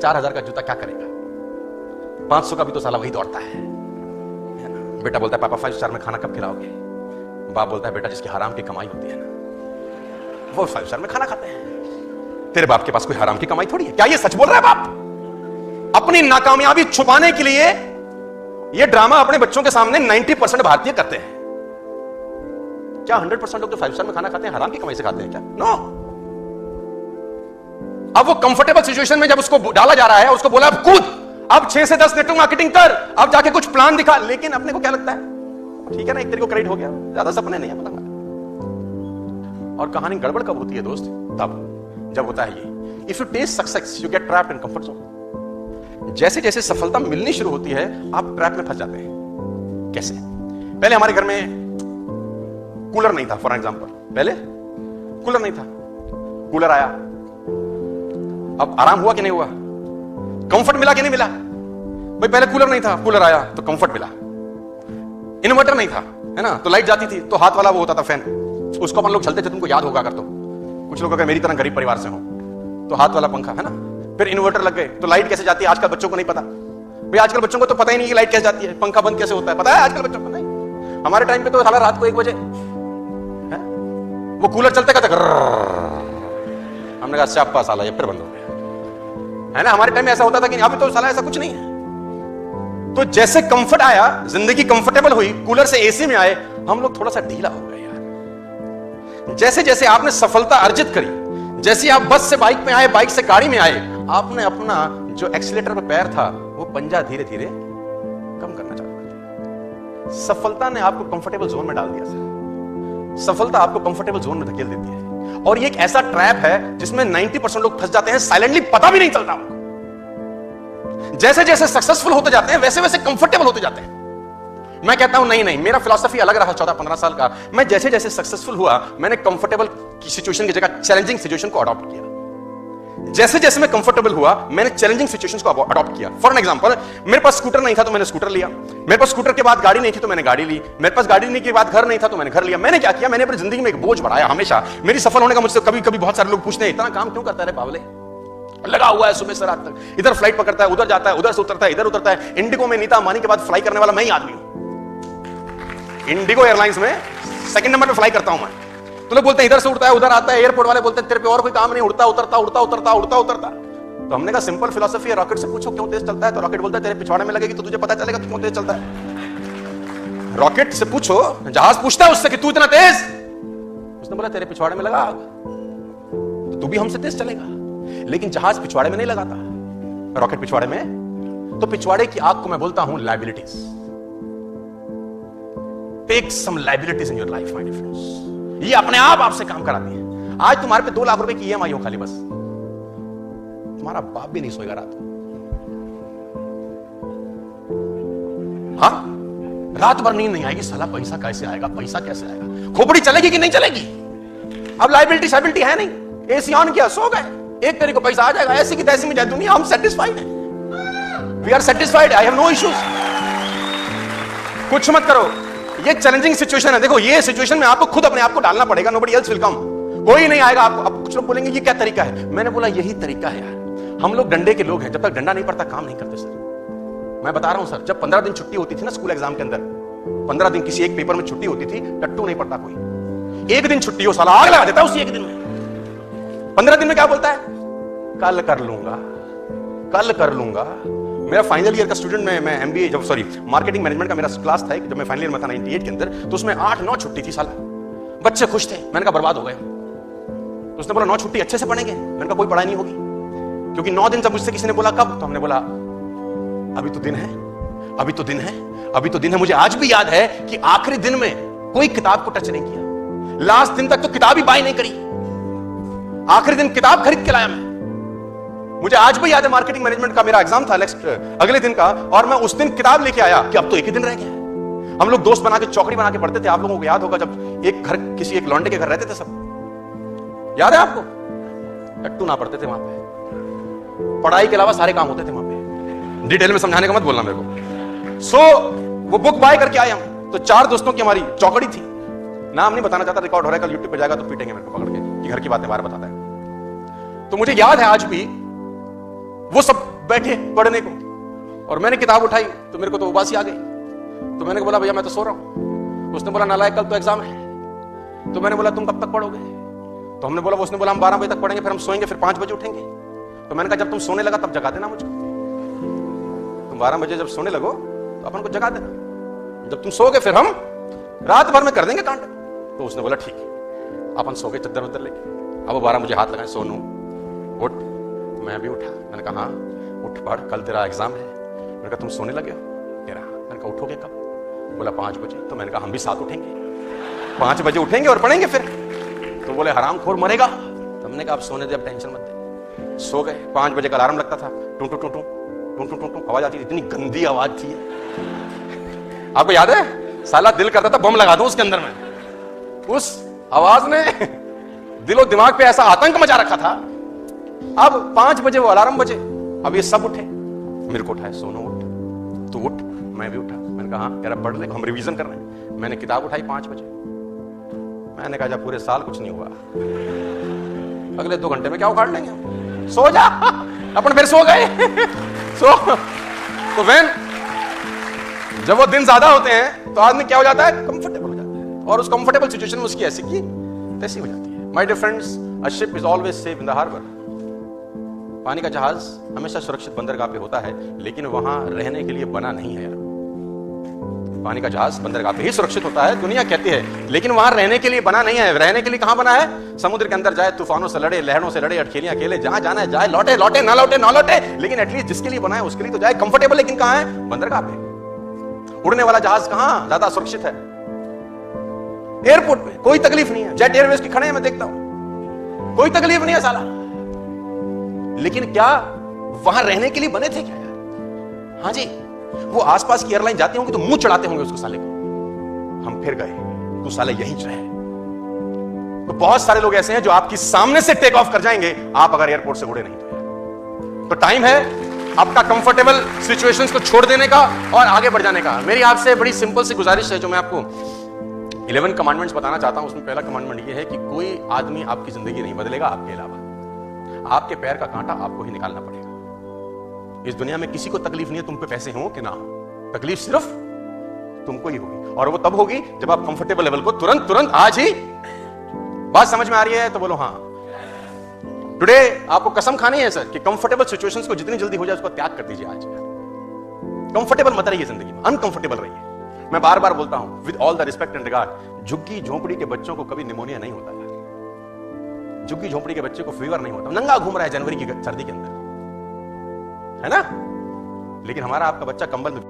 4000 का जूता क्या करेगा? 500 का भी तो साला वही दौड़ता है ना? बेटा बोलता है पापा 5 स्टार में खाना कब खिलाओगे? बाप बोलता है बेटा जिसकी हराम की कमाई होती है ना वो 5 स्टार में खाना खाते हैं। तेरे बाप के पास कोई हराम की कमाई थोड़ी है। क्या ये सच बोल रहा है बाप? अपनी नाकामयाबी छुपाने के लिए ये ड्रामा अपने बच्चों के सामने 90% भारतीय करते हैं। क्या 100% लोग जो 5 स्टार में खाना खाते हैं हराम की कमाई से खाते हैं क्या? नो। अब वो कंफर्टेबल सिचुएशन में जब उसको डाला जा रहा है, उसको बोला अब कूद, अब 6 से 10 नेटवर्क मार्केटिंग कर, अब जाके कुछ प्लान दिखा। लेकिन अपने को क्या लगता है, ठीक है ना, एक तरीके को क्रेडिट हो गया, ज्यादा सपने नहीं है पता। और कहानी गड़बड़ कब होती है दोस्त? तब जब होता है ये, if you taste success you get trapped in comfort zone. जैसे जैसे सफलता मिलनी शुरू होती है आप ट्रैप में फंस जाते हैं। कैसे? पहले हमारे घर में कूलर नहीं था, फॉर एग्जांपल, पहले कूलर नहीं था, कूलर आया, अब आराम हुआ कि नहीं हुआ? कंफर्ट मिला कि नहीं मिला? भाई पहले कूलर नहीं था, कूलर आया तो कंफर्ट मिला। इन्वर्टर नहीं था, है ना, तो लाइट जाती थी तो हाथ वाला वो होता था फैन, उसको अपन लोग चलते थे, तुमको याद होगा अगर तो कुछ लोग अगर मेरी तरह गरीब परिवार से हो तो हाथ वाला पंखा, है ना। फिर इन्वर्टर लग गए तो लाइट कैसे जाती है आजकल बच्चों को नहीं पता। भाई आजकल बच्चों को तो पता ही नहीं कि लाइट कैसे जाती है, पंखा बंद कैसे होता है, पता है आजकल बच्चों को? नहीं। हमारे टाइम पे तो साला रात को 1 बजे वो कूलर चलते कहते, हमने कहा स्यापा साला ये फिर बंद हो गया, है ना। हमारे टाइम में ऐसा होता था कि अभी तो साला ऐसा कुछ नहीं है। तो जैसे कंफर्ट आया, जिंदगी कंफर्टेबल हुई, कूलर से एसी में आए, हम लोग थोड़ा सा ढीला हो गए यार। जैसे जैसे आपने सफलता अर्जित करी, जैसे आप बस से बाइक में आए, बाइक से गाड़ी में आए, आपने अपना जो एक्सीलेटर पे पैर था वो पंजा धीरे धीरे कम करना चालू कर दिया। सफलता ने आपको कंफर्टेबल जोन में डाल दिया सर। सफलता आपको कंफर्टेबल जोन में धकेल देती है और ये एक ऐसा ट्रैप है जिसमें 90% लोग फंस जाते हैं, साइलेंटली, पता भी नहीं चलता उनको। जैसे जैसे सक्सेसफुल होते जाते हैं वैसे वैसे कंफर्टेबल होते जाते हैं। मैं कहता हूं नहीं, मेरा फिलॉसफी अलग रहा 14-15 साल का। मैं जैसे जैसे सक्सेसफुल हुआ मैंने कंफर्टेबल की सिचुएशन की जगह चैलेंजिंग सिचुएशन को अडॉप्ट किया। जैसे जैसे मैं कंफर्टेबल हुआ मैंने चैलेंजिंग सिचुएशंस को अडॉप्ट किया। फॉर एग्जांपल, मेरे पास स्कूटर नहीं था तो मैंने स्कूटर लिया, मेरे पास स्कूटर के बाद गाड़ी नहीं थी तो मैंने गाड़ी ली, मेरे पास गाड़ी नहीं के बाद घर नहीं था तो मैंने घर लिया। मैंने क्या किया, मैंने अपनी जिंदगी में एक बोझ बढ़ाया। हमेशा मेरी सफल होने का मुझसे कभी कभी बहुत सारे लोग पूछते हैं इतना काम क्यों करता है बावले, लगा हुआ है सुबह से रात तक, इधर फ्लाइट पकड़ता है, उधर जाता है, उधर से उतरता है, इधर उतरता है। इंडिगो में नीता अंबानी के बाद फ्लाई करने वाला मैं ही आदमी हूं। इंडिगो एयरलाइंस में 2nd नंबर पे फ्लाई करता हूं मैं। तो लोग बोलते हैं इधर से उड़ता है उधर आता है, एयरपोर्ट वाले बोलते हैं तेरे पे और कोई काम नहीं, उड़ता उतरता उड़ता उतरता उड़ता उतरता। तो हमने कहा सिंपल फिलॉसफी है, रॉकेट से पूछो क्यों तेज चलता है, तो रॉकेट बोलता है तेरे पिछवाड़े में लगेगी तो तुझे पता चलेगा क्यों तेज चलता है। रॉकेट से पूछो, जहाज पूछता है उससे कि तू इतना तेज, उसने बोला तेरे पिछवाड़े में लगा आग तो तू भी हमसे तेज चलेगा। लेकिन जहाज पिछवाड़े में नहीं लगाता, रॉकेट पिछवाड़े में। तो पिछवाड़े की आग को मैं बोलता हूं liabilities. Take some liabilities in your life my dear friends. ये अपने आप आपसे काम कराती है। आज तुम्हारे पे 2 लाख रुपए की ईएमआई हो खाली, बस तुम्हारा बाप भी नहीं सोएगा रात को। हाँ, रात भर नींद नहीं आएगी, साला पैसा कैसे आएगा, पैसा कैसे आएगा, खोपड़ी चलेगी कि नहीं चलेगी। अब लायबिलिटी शायबिलिटी है नहीं, एसी ऑन किया सो गए, 1 तारीख को पैसा आ जाएगा, ऐसी की तैसी में जाए दुनिया। हम सेटिस्फाइड हैं, we are satisfied, I have no issues. कुछ मत करो, ये चैलेंजिंग सिचुएशन है। देखो ये सिचुएशन में आपको खुद अपने आप को डालना पड़ेगा, नोबडी एल्स विल कम, कोई नहीं आएगा आपको। अब कुछ लोग बोलेंगे ये क्या तरीका है, मैंने बोला यही तरीका है यार। हम लोग डंडे के लोग हैं, जब तक डंडा नहीं पड़ता काम नहीं करते सर। मैं बता रहा हूं सर, जब 15 दिन छुट्टी होती थी ना स्कूल एग्जाम के अंदर, 15 दिन किसी एक पेपर में छुट्टी होती थी, टट्टू नहीं पड़ता कोई। 1 दिन छुट्टी हो साला आग लगा देता है उसी 1 दिन में। 15 दिन में क्या बोलता है, कल कर लूंगा, कल कर लूंगा। मेरा फाइनल ईयर का स्टूडेंट, मैं एमबीए, जब सॉरी मार्केटिंग मैनेजमेंट का मेरा क्लास था जब मैं फाइनल ईयर में था 98 के अंदर, तो उसमें 8-9 छुट्टी थी साला। बच्चे खुश थे, मैंने कहा बर्बाद हो गए। तो उसने बोला 9 छुट्टी अच्छे से पढ़ेंगे, मैंने कहा कोई पढ़ाई नहीं होगी, क्योंकि 9 दिन जब मुझसे किसी ने बोला कब, तो हमने बोला अभी तो दिन है, अभी तो दिन है, अभी तो दिन है। मुझे आज भी याद है कि आखिरी दिन में कोई किताब को टच नहीं किया, लास्ट दिन तक तो किताब ही बाय नहीं करी, आखिरी दिन किताब खरीद के लाया मैं। मुझे आज भी याद है मार्केटिंग मैनेजमेंट का मेरा एग्जाम था अगले दिन का, और मैं उस दिन किताब लेके आया कि अब तो 1 ही दिन रह गया। हम लोग दोस्त बना के चौकड़ी बना के पढ़ते थे, आप लोगों को याद होगा जब एक घर किसी एक लौंडे के घर रहते थे सब, याद है आपको? टट्टू ना पढ़ते थे वहां पे, पढ़ाई के अलावा सारे काम होते थे वहां पे। डिटेल में समझाने का मत बोलना मेरे को। सो वो बुक बाय करके आए हम, तो 4 दोस्तों की हमारी चौकड़ी थी। नाम नहीं बताना चाहता, रिकॉर्ड हो रहा है, कल यूट्यूब पे जाएगा तो पीटेंगे मेरे को पकड़ के कि घर की बातें बाहर बताता है। तो मुझे याद है आज भी वो सब बैठे पढ़ने को, और मैंने किताब उठाई तो मेरे को तो उबासी आ गई। तो मैंने बोला भैया मैं तो सो रहा हूं। उसने बोला नालायक कल तो एग्जाम है। तो मैंने बोला तुम कब तक पढ़ोगे? तो हमने बोला, उसने बोला हम 12 बजे तक पढ़ेंगे, फिर हम सोएंगे, फिर 5 बजे उठेंगे। तो मैंने कहा जब तुम सोने लगा तब जगा देना मुझको। तुम 12 बजे जब सोने लगो तो अपन को जगा देना, जब तुम सोगे फिर हम रात भर में कर देंगे कांड। तो उसने बोला ठीक है। अपन सो गए चद्दर उद्दर लेके। अब 12 मुझे हाथ लगाए, सोनू उठ। मैं भी उठा। मैंने कहा हाँ उठ पढ़, कल तेरा एग्जाम है। मैंने कहा तुम सोने लगे हो? कह रहा। मैंने कहा उठोगे कब? बोला 5 बजे। तो मैंने कहा हम भी साथ उठेंगे, 5 बजे उठेंगे और पढ़ेंगे फिर। तो बोले हरामखोर मरेगा। तो हमने कहा अब सोने दे, अब टेंशन मत दे। सो गए। 5 बजे का अलार्म लगता था, टू टू टू टू टू टू टू टू आवाज आती थी, इतनी गंदी आवाज थी। आपको याद है? साला दिल करता था बम लगा दूं उसके अंदर में। उस आवाज ने दिलो दिमाग पे ऐसा आतंक मचा रखा था। अब 5 बजे वो अलार्म बजे, अब ये सब उठे, मेरे को उठाए, सोनो उठ, तू उठ। मैं भी उठा। मैंने कहा हाँ, कह रहा पढ़ ले, हम रिवीजन कर रहे हैं। मैंने किताब उठाई 5 बजे। मैंने कहा जब पूरे साल कुछ नहीं हुआ, अगले 2 घंटे में क्या उखाड़ लेंगे, सो जा। अपन फिर सो गए। तो वैन जब वो दिन ज्यादा होते हैं तो आदमी क्या हो जाता है, कंफर्टेबल हो जाता है, और उस कंफर्टेबल सिचुएशन में उसकी ऐसी की तैसी हो जाती है। My dear friends, a ship is always safe in the harbour. पानी का जहाज हमेशा सुरक्षित बंदरगाह पे होता है, लेकिन वहां रहने के लिए बना नहीं है यार। पानी का जहाज बंदरगाह पे ही सुरक्षित होता है, दुनिया कहती है, लेकिन वहां रहने के लिए बना नहीं है। रहने के लिए कहां बना है? समुद्र के अंदर जाए, तूफानों से लड़े, लहरों से लड़े, अटखेलियां खेले, जहां जाना है जाए, लौटे लौटे, ना लौटे ना लौटे, लेकिन एटलीस्ट जिसके लिए बना है उसके लिए तो जाए। कंफर्टेबल लेकिन कहां है? बंदरगाह पे। उड़ने वाला जहाज कहां ज्यादा सुरक्षित है? एयरपोर्ट पे कोई तकलीफ नहीं है। जेट एयरवेज की खड़े हैं, मैं देखता हूं, कोई तकलीफ नहीं है साला। लेकिन क्या वहां रहने के लिए बने थे क्या यार? हाँ जी, वो आसपास की एयरलाइन जाती होंगी तो मुंह चढ़ाते होंगे उसको साले को, हम फिर गए, तू साले यहीं रहे। तो बहुत सारे लोग ऐसे हैं जो आपकी सामने से टेक ऑफ कर जाएंगे, आप अगर एयरपोर्ट से उड़े नहीं तो टाइम है आपका कंफर्टेबल सिचुएशंस को छोड़ देने का और आगे बढ़ जाने का। मेरी आपसे बड़ी सिंपल सी गुजारिश है, जो मैं आपको 11 कमांडमेंट्स बताना चाहता हूं। उसमें पहला कमांडमेंट यह है कि कोई आदमी आपकी जिंदगी नहीं बदलेगा आपके अलावा। आपके पैर का कांटा आपको ही निकालना पड़ेगा। इस दुनिया में किसी को तकलीफ नहीं है तुम पे पैसे हो कि ना हो, तकलीफ सिर्फ तुमको ही होगी, और वो तब होगी जब आप कंफर्टेबल लेवल को तुरंत आज ही। बात समझ में आ रही है तो बोलो हाँ। टुडे आपको कसम खानी है सर कि कंफर्टेबल सिचुएशंस को जितनी जल्दी हो जाए उसको त्याग कर दीजिए। आज कंफर्टेबल मत रहिए जिंदगी में, अनकंफर्टेबल रहिए। मैं बार बार बोलता हूं with all the respect and regard, झुग्गी झोंपड़ी के बच्चों को कभी निमोनिया नहीं होता यार। झुग्गी झोंपड़ी के बच्चे को फीवर नहीं होता, नंगा घूम रहा है जनवरी की सर्दी के अंदर, है ना? लेकिन हमारा आपका बच्चा कंबल में